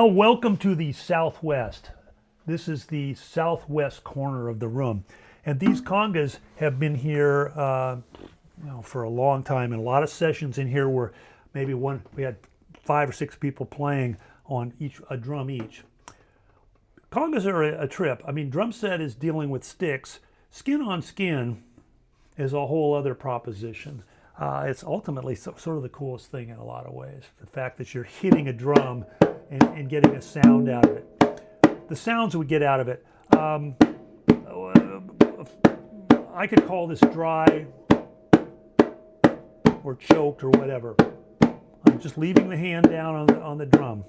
Well, welcome to the Southwest. This is the southwest corner of the room. And these congas have been here for a long time, and a lot of sessions in here were we had 5 or 6 people playing on a drum each. Congas are a trip. I mean, drum set is dealing with sticks. Skin on skin is a whole other proposition. It's ultimately sort of the coolest thing in a lot of ways. The fact that you're hitting a drum and getting a sound out of it. The sounds we get out of it. I could call this dry or choked or whatever. I'm just leaving the hand down on the drum.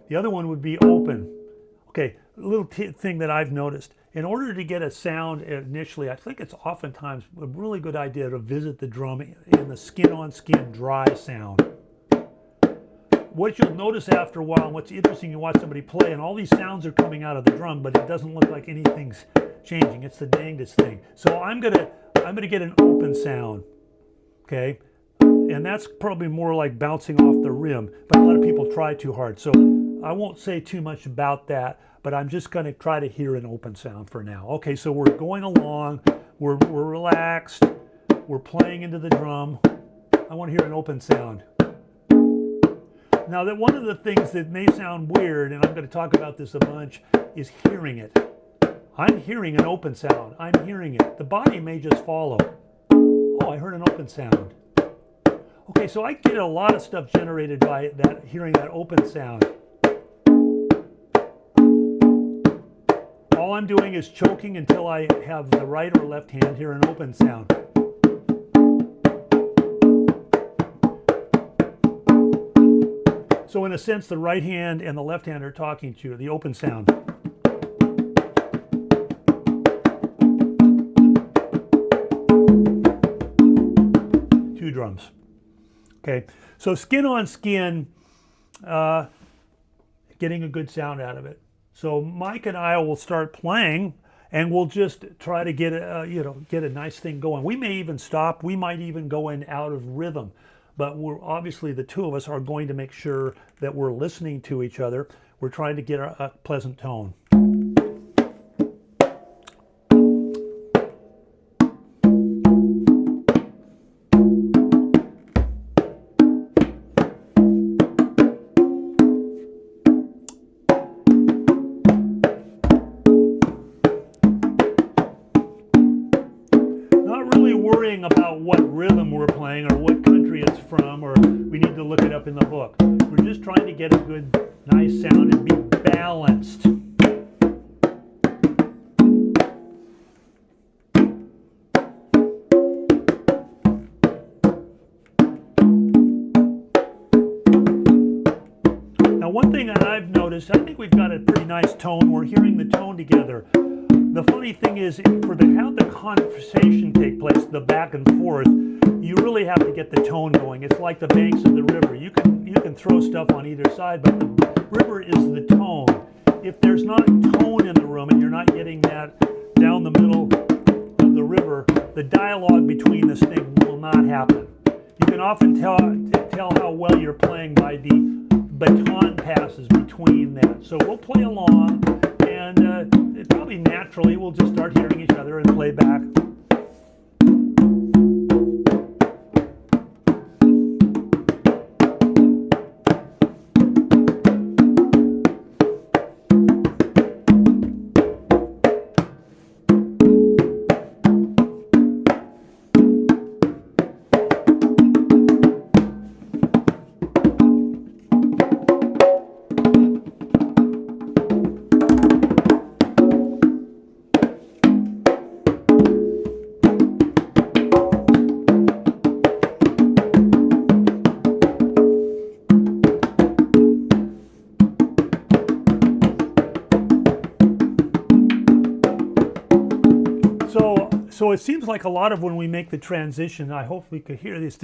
The other one would be open. Okay, a little thing that I've noticed. In order to get a sound initially, I think it's oftentimes a really good idea to visit the drum in the skin-on-skin dry sound. What you'll notice after a while, and what's interesting, you watch somebody play, and all these sounds are coming out of the drum, but it doesn't look like anything's changing. It's the dangest thing. So I'm gonna get an open sound, okay? And that's probably more like bouncing off the rim, but a lot of people try too hard. So I won't say too much about that, but I'm just gonna try to hear an open sound for now. Okay, so we're going along, we're relaxed, we're playing into the drum. I wanna hear an open sound. Now, that one of the things that may sound weird, and I'm going to talk about this a bunch, is hearing it. I'm hearing an open sound. I'm hearing it. The body may just follow. Oh, I heard an open sound. Okay, so I get a lot of stuff generated by hearing that open sound. All I'm doing is choking until I have the right or left hand hear an open sound. So in a sense, the right hand and the left hand are talking to you, the open sound. 2 drums. Okay, so skin on skin, getting a good sound out of it. So Mike and I will start playing, and we'll just try to get a nice thing going. We may even stop. We might even go in out of rhythm. But we're obviously, the two of us are going to make sure that we're listening to each other. We're trying to get a pleasant tone. Not really worrying about what rhythm we're playing or what country it's from, or we need to look it up in the book. We're just trying to get a good, nice sound and be balanced. Now, one thing that I've noticed, I think we've got a pretty nice tone. We're hearing the tone together. The funny thing is, to have the conversation take place, the back and forth, you really have to get the tone going. It's like the banks of the river. You can throw stuff on either side, but the river is the tone. If there's not tone in the room and you're not getting that down the middle of the river, the dialogue between this thing will not happen. You can often tell how well you're playing by the baton passes between that. So we'll play along, and probably naturally we'll just start hearing each other and play back. So it seems like a lot of when we make the transition, I hope we could hear this,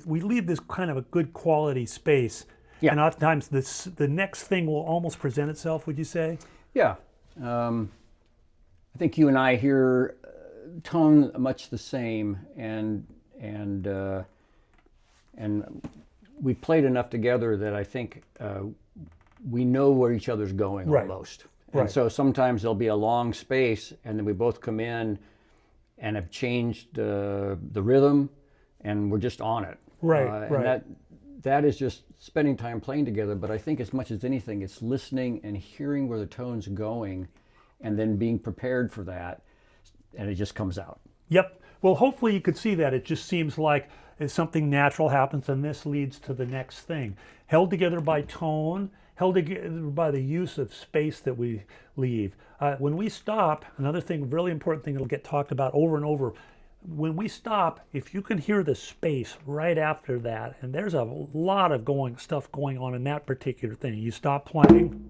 we leave this kind of a good quality space. Yeah. And oftentimes the next thing will almost present itself, would you say? Yeah. I think you and I hear tone much the same, and we played enough together that I think we know where each other's going Right. almost. And Right. so sometimes there'll be a long space, and then we both come in and have changed the rhythm, and we're just on it. Right, And right. that is just spending time playing together. But I think as much as anything, it's listening and hearing where the tone's going, and then being prepared for that, and it just comes out. Yep. Well, hopefully you could see that. It just seems like if something natural happens, and this leads to the next thing. Held together by tone, held together by the use of space that we leave. When we stop, another thing, really important thing that'll get talked about over and over. When we stop, if you can hear the space right after that, and there's a lot of stuff going on in that particular thing. You stop playing,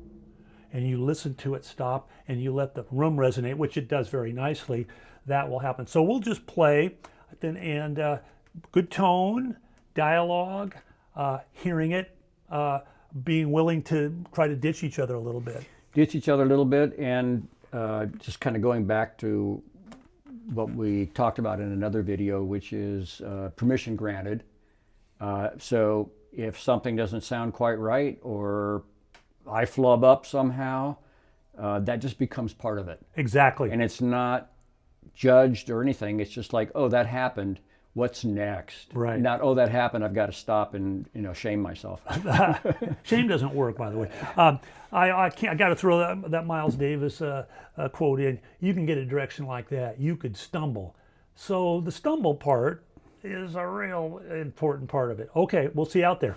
and you listen to it stop, and you let the room resonate, which it does very nicely. That will happen. So we'll just play, and good tone, dialogue, hearing it, being willing to try to ditch each other a little bit. Ditch each other a little bit, and just kind of going back to what we talked about in another video, which is permission granted. So if something doesn't sound quite right, or I flub up somehow, that just becomes part of it. Exactly. And it's not judged or anything. It's just like, oh, that happened. What's next? Right. Not, oh, that happened. I've got to stop and shame myself. Shame doesn't work, by the way. I got to throw that Miles Davis quote in. You can get a direction like that. You could stumble. So the stumble part is a real important part of it. Okay, we'll see you out there.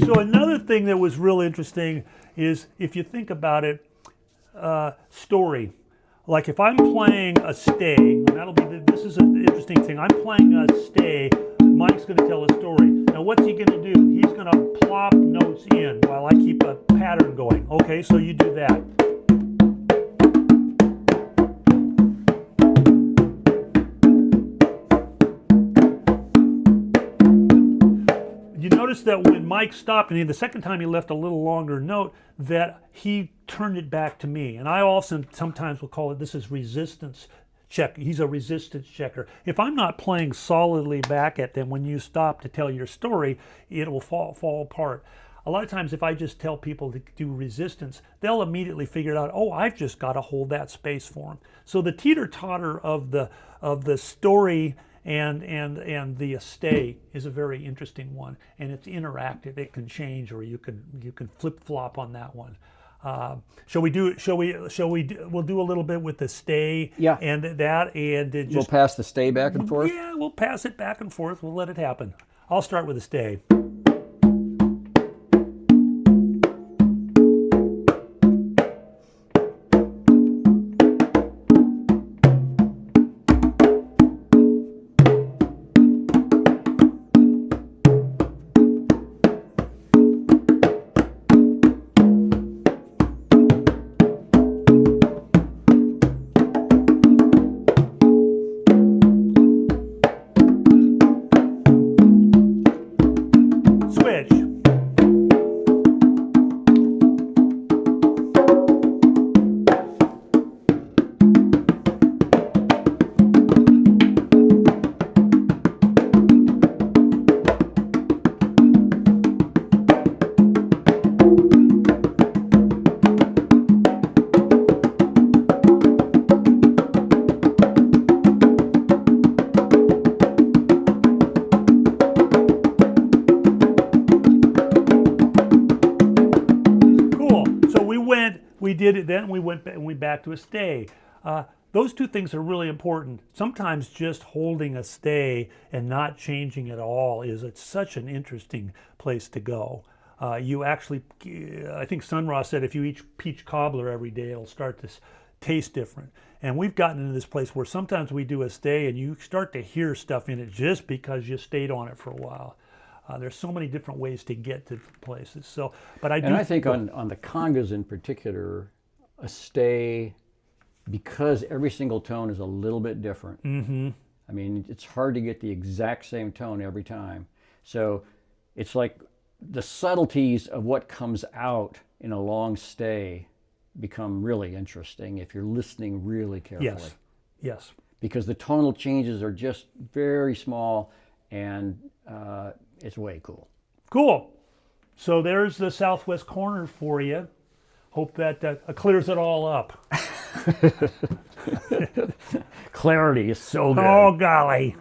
So another thing that was real interesting is, if you think about it, story. Like if I'm playing a stay, and this is an interesting thing. I'm playing a stay. Mike's going to tell a story. Now, what's he going to do? He's going to plop notes in while I keep a pattern going. Okay, so you do that. You notice that when Mike stopped, and the second time he left a little longer note, that he turned it back to me. And I also sometimes will call it, this is resistance check. He's a resistance checker. If I'm not playing solidly back at them when you stop to tell your story, it will fall apart. A lot of times if I just tell people to do resistance, they'll immediately figure it out, oh, I've just got to hold that space for them. So the teeter-totter of the story and the stay is a very interesting one, and it's interactive. It can change, or you can flip-flop on that one. We'll do a little bit with the stay, Yeah. and that, and just We'll pass the stay back and forth. yeah, we'll pass it back and forth. We'll let it happen. I'll start with the stay. did it. Then we went back to a stay. Those two things are really important. Sometimes just holding a stay and not changing at all it's such an interesting place to go. You actually, I think Sunra said if you eat peach cobbler every day, it'll start to taste different. And we've gotten into this place where sometimes we do a stay and you start to hear stuff in it just because you stayed on it for a while. There's so many different ways to get to places. So, but I do. And I think on the congas in particular, a stay, because every single tone is a little bit different. Mm-hmm. I mean, it's hard to get the exact same tone every time. So it's like the subtleties of what comes out in a long stay become really interesting if you're listening really carefully. Yes. Yes. Because the tonal changes are just very small, and it's way cool. Cool. So there's the southwest corner for you. Hope that clears it all up. Clarity is so good. Oh, golly.